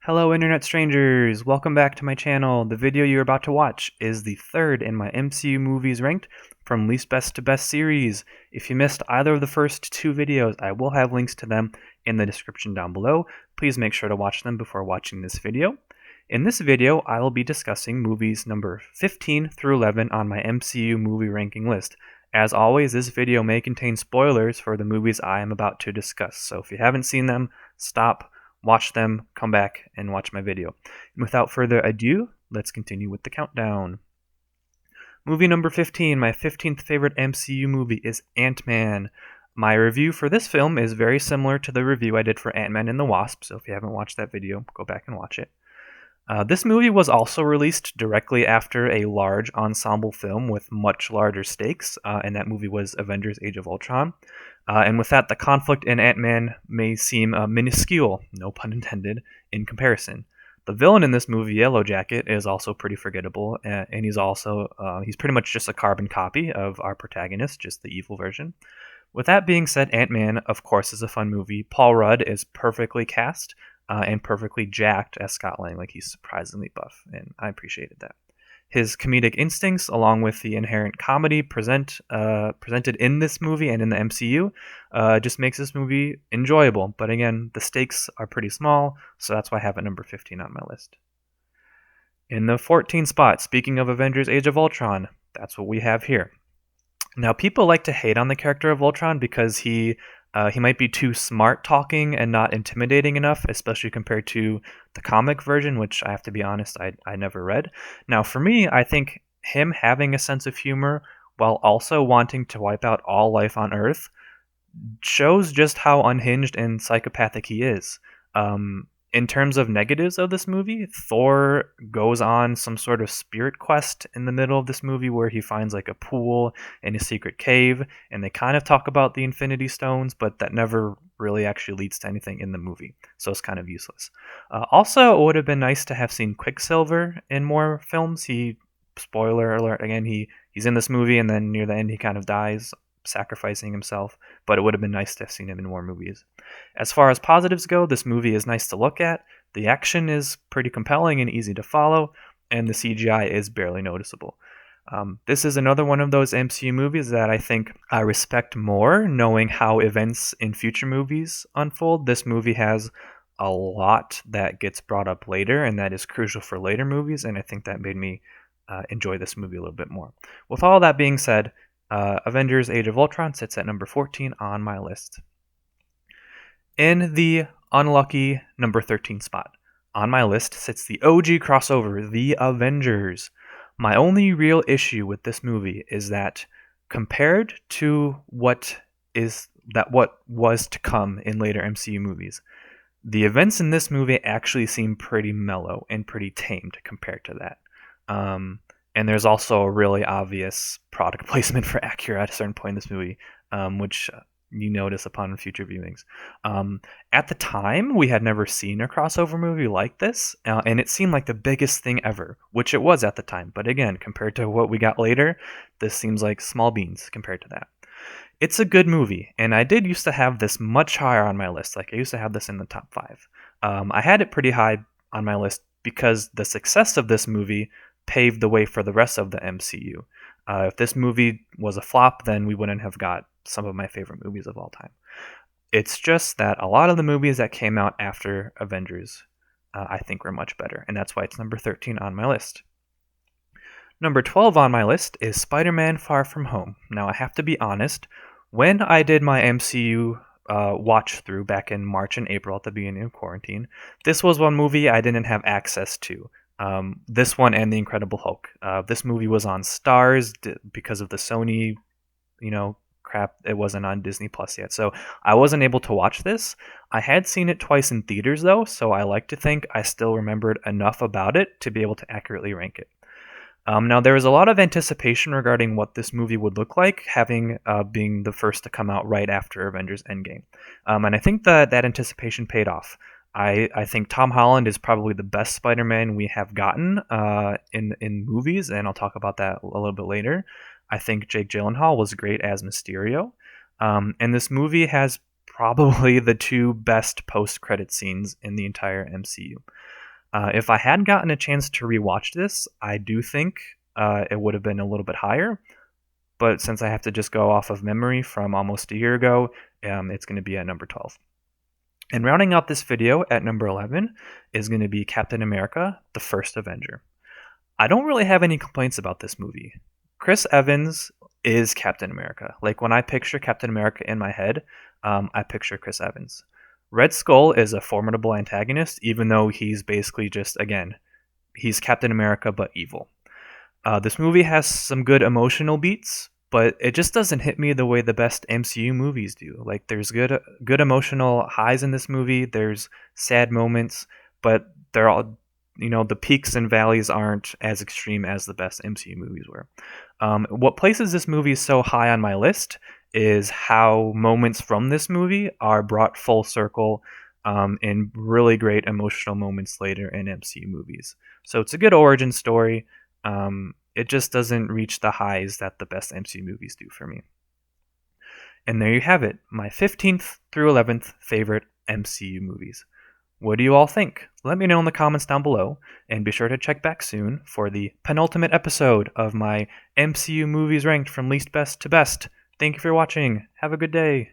Hello internet strangers, welcome back to my channel. The video you're about to watch is the third in my MCU movies ranked from least best to best series. If you missed either of the first two videos, I will have links to them in the description down below. Please make sure to watch them before watching this video. In this video, I will be discussing movies number 15 through 11 on my MCU movie ranking list. As always, this video may contain spoilers for the movies I am about to discuss, so if you haven't seen them, stop, watch them, come back, and watch my video. And without further ado, let's continue with the countdown. Movie number 15, my 15th favorite MCU movie, is Ant-Man. My review for this film is very similar to the review I did for Ant-Man and the Wasp, so if you haven't watched that video, go back and watch it. This movie was also released directly after a large ensemble film with much larger stakes, and that movie was Avengers Age of Ultron. And with that, the conflict in Ant-Man may seem minuscule, no pun intended, in comparison. The villain in this movie, Yellow Jacket, is also pretty forgettable, and he's pretty much just a carbon copy of our protagonist, just the evil version. With that being said, Ant-Man, of course, is a fun movie. Paul Rudd is perfectly cast and perfectly jacked as Scott Lang. Like, he's surprisingly buff, and I appreciated that. His comedic instincts, along with the inherent comedy presented in this movie and in the MCU, just makes this movie enjoyable. But again, the stakes are pretty small, so that's why I have it number 15 on my list. In the 14th spot, speaking of Avengers Age of Ultron, that's what we have here. Now, people like to hate on the character of Ultron because he might be too smart talking and not intimidating enough, especially compared to the comic version, which I have to be honest, I never read. Now, for me, I think him having a sense of humor while also wanting to wipe out all life on Earth shows just how unhinged and psychopathic he is. In terms of negatives of this movie, Thor goes on some sort of spirit quest in the middle of this movie where he finds like a pool in a secret cave, and they kind of talk about the Infinity Stones, but that never really actually leads to anything in the movie, so it's kind of useless. Also, it would have been nice to have seen Quicksilver in more films. Spoiler alert again, he's in this movie, and then near the end he kind of dies, sacrificing himself, but it would have been nice to have seen him in more movies. As far as positives go, this movie is nice to look at, the action is pretty compelling and easy to follow, and the CGI is barely noticeable. This is another one of those MCU movies that I think I respect more, knowing how events in future movies unfold. This movie has a lot that gets brought up later, and that is crucial for later movies, and I think that made me enjoy this movie a little bit more. With all that being said, Avengers Age of Ultron sits at number 14 on my list. In the unlucky number 13 spot on my list sits the OG crossover, The Avengers. My only real issue with this movie is that compared to what was to come in later MCU movies, the events in this movie actually seem pretty mellow and pretty tamed compared to that. And there's also a really obvious product placement for Acura at a certain point in this movie, which you notice upon future viewings. At the time, we had never seen a crossover movie like this, and it seemed like the biggest thing ever, which it was at the time. But again, compared to what we got later, this seems like small beans compared to that. It's a good movie, and I did used to have this much higher on my list. Like, I used to have this in the top 5. I had it pretty high on my list because the success of this movie paved the way for the rest of the MCU. If this movie was a flop, then we wouldn't have got some of my favorite movies of all time. It's just that a lot of the movies that came out after Avengers, I think, were much better, and that's why it's number 13 on my list. Number 12 on my list is Spider-Man Far From Home. Now, I have to be honest, when I did my MCU watch through back in March and April at the beginning of quarantine, this was one movie I didn't have access to. This one and The Incredible Hulk. This movie was on Stars because of the Sony, crap. It wasn't on Disney Plus yet, so I wasn't able to watch this. I had seen it twice in theaters though, so I like to think I still remembered enough about it to be able to accurately rank it. Now, there was a lot of anticipation regarding what this movie would look like, having being the first to come out right after Avengers Endgame, and I think that anticipation paid off. I think Tom Holland is probably the best Spider-Man we have gotten in movies, and I'll talk about that a little bit later. I think Jake Gyllenhaal was great as Mysterio, and this movie has probably the two best post-credit scenes in the entire MCU. If I had gotten a chance to rewatch this, I do think it would have been a little bit higher. But since I have to just go off of memory from almost a year ago, it's going to be at number 12. And rounding out this video at number 11 is going to be Captain America, the First Avenger. I don't really have any complaints about this movie. Chris Evans is Captain America. Like, when I picture Captain America in my head, I picture Chris Evans. Red Skull is a formidable antagonist, even though he's basically just, again, he's Captain America but evil. This movie has some good emotional beats, but it just doesn't hit me the way the best MCU movies do. Like, there's good emotional highs in this movie. There's sad moments, but they're all, the peaks and valleys aren't as extreme as the best MCU movies were. What places this movie so high on my list is how moments from this movie are brought full circle in really great emotional moments later in MCU movies. So it's a good origin story. It just doesn't reach the highs that the best MCU movies do for me. And there you have it, my 15th through 11th favorite MCU movies. What do you all think? Let me know in the comments down below, and be sure to check back soon for the penultimate episode of my MCU movies ranked from least best to best. Thank you for watching. Have a good day.